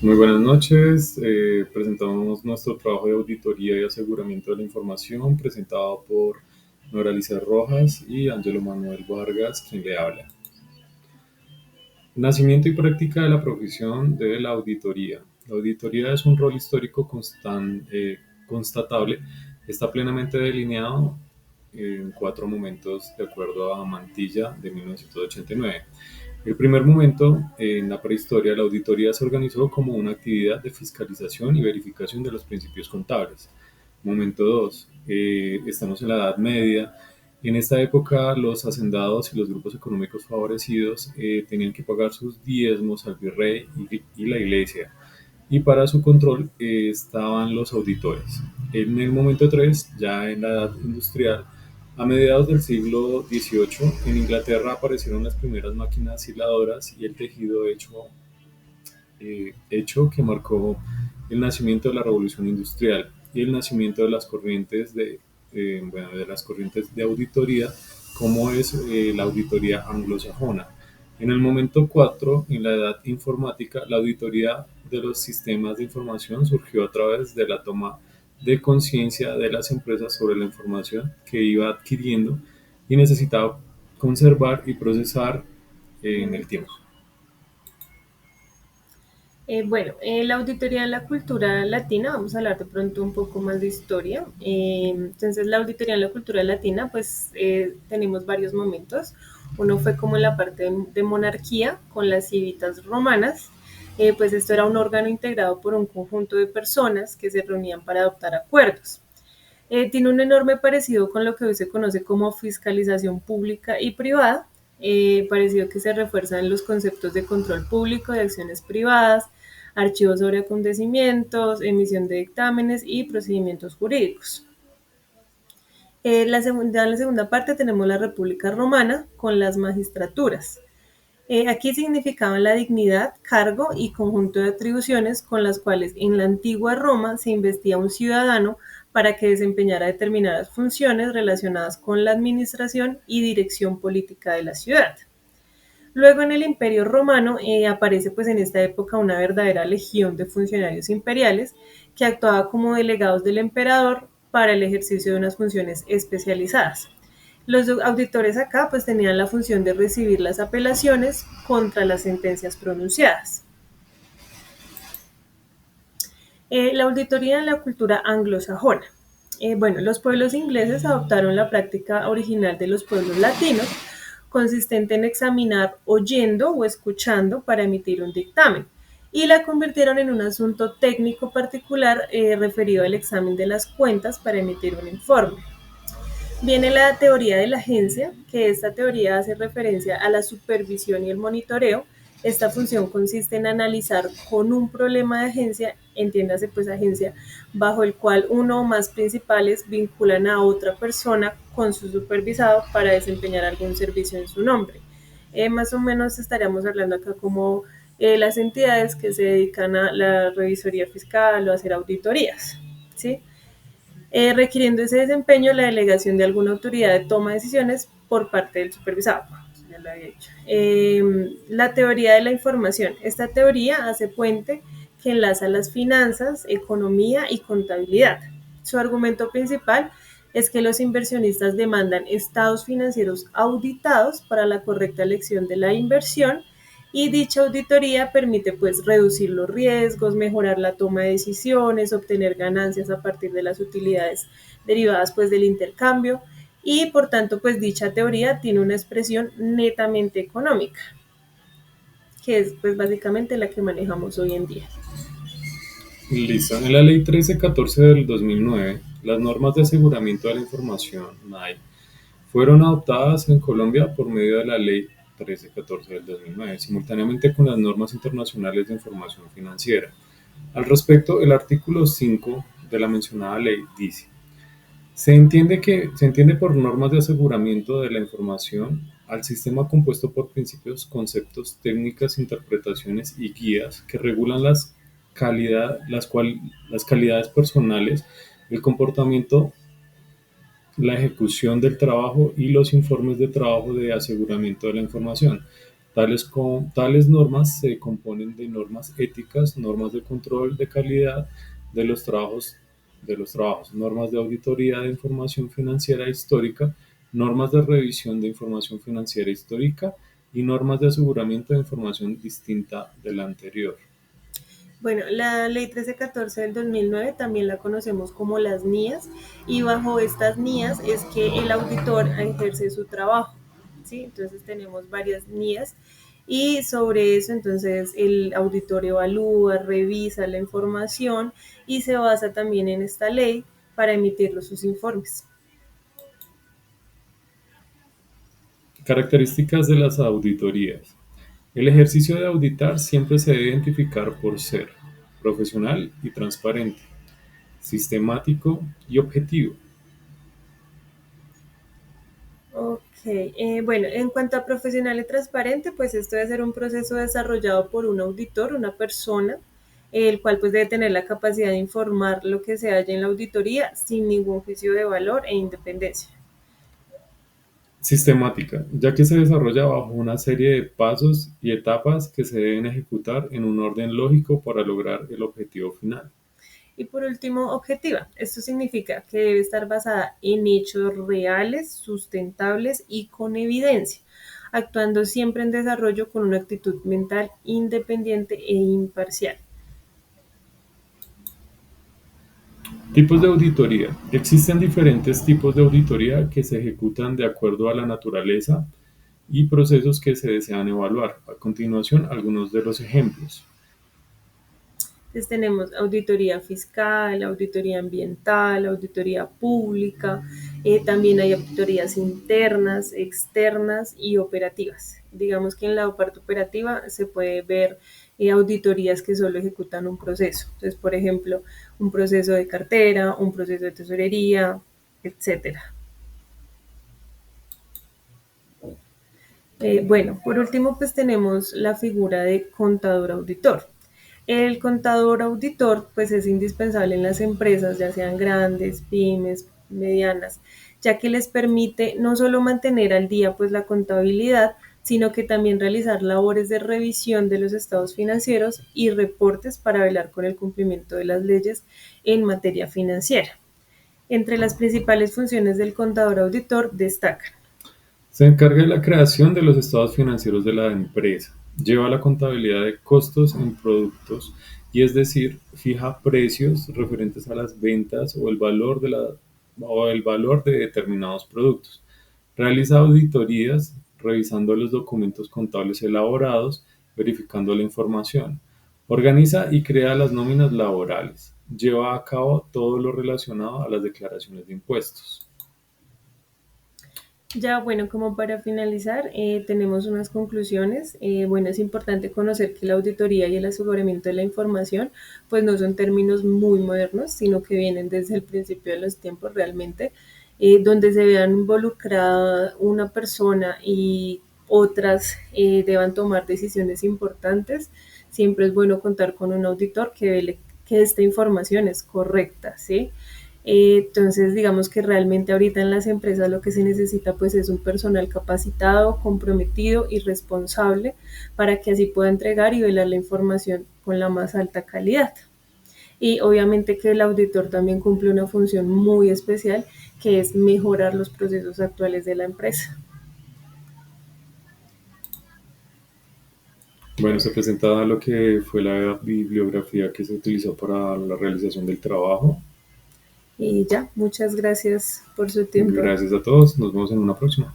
Muy buenas noches. Presentamos nuestro trabajo de auditoría y aseguramiento de la información presentado por Noralicia Rojas y Ángelo Manuel Vargas, quien le habla. Nacimiento y práctica de la profesión de la auditoría. La auditoría es un rol histórico constatable, está plenamente delineado en cuatro momentos de acuerdo a Mantilla de 1989. El primer momento, en la prehistoria, la auditoría se organizó como una actividad de fiscalización y verificación de los principios contables. Momento 2, estamos en la Edad Media. En esta época los hacendados y los grupos económicos favorecidos tenían que pagar sus diezmos al virrey y la iglesia, y para su control estaban los auditores. En el momento 3, ya en la edad industrial, a mediados del siglo XVIII, en Inglaterra aparecieron las primeras máquinas hiladoras y el tejido hecho que marcó el nacimiento de la revolución industrial y el nacimiento de las corrientes de las corrientes de auditoría, como es la auditoría anglosajona. En el momento 4, en la edad informática, la auditoría de los sistemas de información surgió a través de la toma de conciencia de las empresas sobre la información que iba adquiriendo y necesitaba conservar y procesar en el tiempo. La auditoría en la cultura latina, vamos a hablar de pronto un poco más de historia. Entonces, la auditoría en la cultura latina, pues tenemos varios momentos. Uno fue como en la parte de monarquía, con las civitas romanas. Pues esto era un órgano integrado por un conjunto de personas que se reunían para adoptar acuerdos. Tiene un enorme parecido con lo que hoy se conoce como fiscalización pública y privada, parecido que se refuerzan los conceptos de control público de acciones privadas, archivos sobre acontecimientos, emisión de dictámenes y procedimientos jurídicos. En la segunda parte tenemos la República Romana con las magistraturas. Aquí significaban la dignidad, cargo y conjunto de atribuciones con las cuales en la antigua Roma se investía un ciudadano para que desempeñara determinadas funciones relacionadas con la administración y dirección política de la ciudad. Luego en el Imperio Romano aparece pues en esta época una verdadera legión de funcionarios imperiales que actuaba como delegados del emperador para el ejercicio de unas funciones especializadas. Los auditores acá pues tenían la función de recibir las apelaciones contra las sentencias pronunciadas. La auditoría en la cultura anglosajona. Los pueblos ingleses adoptaron la práctica original de los pueblos latinos, consistente en examinar oyendo o escuchando para emitir un dictamen, y la convirtieron en un asunto técnico particular referido al examen de las cuentas para emitir un informe. Viene la teoría de la agencia, que esta teoría hace referencia a la supervisión y el monitoreo. Esta función consiste en analizar con un problema de agencia, entiéndase pues agencia, bajo el cual uno o más principales vinculan a otra persona con su supervisado para desempeñar algún servicio en su nombre. Más o menos estaríamos hablando acá como las entidades que se dedican a la revisoría fiscal o a hacer auditorías, ¿sí? Requiriendo ese desempeño la delegación de alguna autoridad de toma de decisiones por parte del supervisado. Ya lo había dicho. La teoría de la información. Esta teoría hace puente que enlaza las finanzas, economía y contabilidad. Su argumento principal es que los inversionistas demandan estados financieros auditados para la correcta elección de la inversión, y dicha auditoría permite pues reducir los riesgos, mejorar la toma de decisiones, obtener ganancias a partir de las utilidades derivadas pues del intercambio, y por tanto pues dicha teoría tiene una expresión netamente económica, que es pues básicamente la que manejamos hoy en día. Listo. En la Ley 1314 del 2009, las normas de aseguramiento de la información, NAI, fueron adoptadas en Colombia por medio de la Ley 1314 del 2009, simultáneamente con las normas internacionales de información financiera. Al respecto, el artículo 5 de la mencionada ley dice: se entiende por normas de aseguramiento de la información al sistema compuesto por principios, conceptos, técnicas, interpretaciones y guías que regulan las calidades personales, el comportamiento, la ejecución del trabajo y los informes de trabajo de aseguramiento de la información. Tales normas se componen de normas éticas, normas de control de calidad de los trabajos, normas de auditoría de información financiera histórica, normas de revisión de información financiera histórica y normas de aseguramiento de información distinta de la anterior. Bueno, la ley 1314 del 2009 también la conocemos como las NIAs y bajo estas NIAs es que el auditor ejerce su trabajo, ¿sí? Entonces tenemos varias NIAs y sobre eso entonces el auditor evalúa, revisa la información y se basa también en esta ley para emitir sus informes. Características de las auditorías. El ejercicio de auditar siempre se debe identificar por ser profesional y transparente, sistemático y objetivo. Ok, bueno, en cuanto a profesional y transparente, pues esto debe ser un proceso desarrollado por un auditor, una persona, el cual pues debe tener la capacidad de informar lo que se halla en la auditoría sin ningún juicio de valor e independencia. Sistemática, ya que se desarrolla bajo una serie de pasos y etapas que se deben ejecutar en un orden lógico para lograr el objetivo final. Y por último, objetiva. Esto significa que debe estar basada en hechos reales, sustentables y con evidencia, actuando siempre en desarrollo con una actitud mental independiente e imparcial. Tipos de auditoría. Existen diferentes tipos de auditoría que se ejecutan de acuerdo a la naturaleza y procesos que se desean evaluar. A continuación, algunos de los ejemplos. Entonces tenemos auditoría fiscal, auditoría ambiental, auditoría pública, también hay auditorías internas, externas y operativas. Digamos que en la parte operativa se puede ver auditorías que solo ejecutan un proceso. Entonces, por ejemplo, un proceso de cartera, un proceso de tesorería, etcétera. Bueno, por último, pues tenemos la figura de contador auditor. El contador auditor, pues es indispensable en las empresas, ya sean grandes, pymes, medianas, ya que les permite no solo mantener al día pues la contabilidad, sino que también realizar labores de revisión de los estados financieros y reportes para velar con el cumplimiento de las leyes en materia financiera. Entre las principales funciones del contador auditor destacan. Se encarga de la creación de los estados financieros de la empresa. Lleva la contabilidad de costos en productos y es decir, fija precios referentes a las ventas o el valor de determinados productos. Realiza auditorías revisando los documentos contables elaborados, verificando la información. Organiza y crea las nóminas laborales. Lleva a cabo todo lo relacionado a las declaraciones de impuestos. Ya, bueno, como para finalizar, tenemos unas conclusiones. Bueno, es importante conocer que la auditoría y el aseguramiento de la información, pues no son términos muy modernos, sino que vienen desde el principio de los tiempos realmente, donde se vean involucrada una persona y otras deban tomar decisiones importantes. Siempre es bueno contar con un auditor que vele que esta información es correcta, ¿sí? Entonces, digamos que realmente ahorita en las empresas lo que se necesita pues es un personal capacitado, comprometido y responsable para que así pueda entregar y velar la información con la más alta calidad. Y obviamente que el auditor también cumple una función muy especial que es mejorar los procesos actuales de la empresa. Bueno, se presenta lo que fue la bibliografía que se utilizó para la realización del trabajo. Y ya, muchas gracias por su tiempo. Gracias a todos, nos vemos en una próxima.